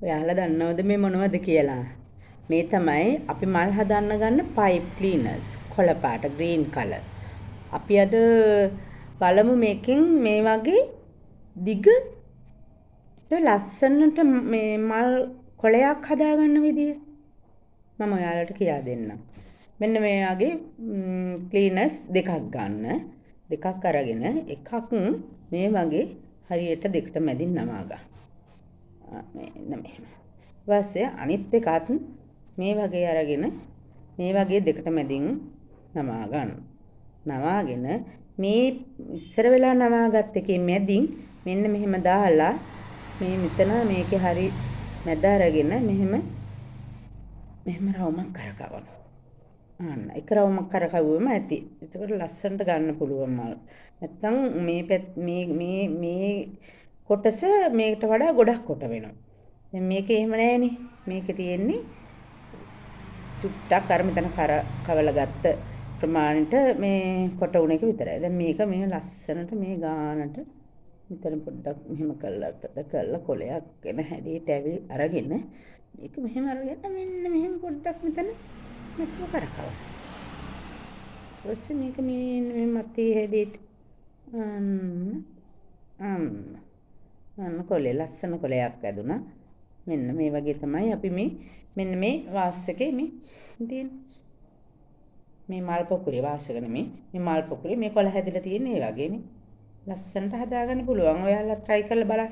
ඔයාලා දන්නවද මේ මොනවද කියලා? මේ තමයි අපි මල් හදන්න ගන්න පයිප් ක්ලීනර්ස්. කොළ පාට green color. අපි අද බලමු මේකෙන් මේ වගේ දිග ලස්සනට මේ මල් කොළයක් හදාගන්න විදිය මම ඔයාලට කියා දෙන්නම්. මෙන්න මේ වගේ ක්ලීනර්ස් දෙකක් ගන්න. දෙකක් අරගෙන එකක් මේ වගේ හරියට දෙකට මැදින් නමා ගන්න. මෙන්න මෙහෙම. ඊපස්සේ අනිත් එකත් මේ වගේ අරගෙන මේ වගේ දෙකට මැදින් නමා ගන්න. නවාගෙන මේ ඉස්සර වෙලා නවාගත් එකේ මැදින් මෙන්න මෙහෙම දාලා මේ මෙතන මේකේ හරි මැද අරගෙන මෙහෙම රවුමක් කරකවනවා. අන්න එක රවුමක් කරකවුවම ඇති. එතකොට ලස්සනට ගන්න පුළුවන් මල්. නැත්තම් මේ කොටස මේකට වඩා ගොඩක් කොට වෙනවා. දැන් මේකේ එහෙම නැහැනේ. මේකේ තියෙන්නේ චුට්ටක් අර මෙතන කවලා ගත්ත ප්‍රමාණයට මේ කොට උන එක විතරයි. දැන් මේක මේ ලස්සනට මේ ගානට මෙතන පොඩ්ඩක් මෙහෙම කරලා කොලයක් වෙන හැඩයට අරගෙන මේක මෙහෙම අරගෙන මෙන්න මෙහෙම පොඩ්ඩක් මෙතන මෙහෙම කරකවන්න. ඊපස්සේ මේක මේ මතේ හැඩයට අන්න කොලේ ලස්සන කොලයක් ඇදුණා. මෙන්න මේ වගේ තමයි අපි මෙන්න මේ වාස් එකේ මේ තියෙන මේ මල් පොකුරේ වාස් එක නෙමේ මේ මල් පොකුරේ මේ කොළ හැදිලා තියෙන ඒ වගේ මේ ලස්සනට හදාගන්න පුළුවන්. ඔයාලා try කරලා බලන්න.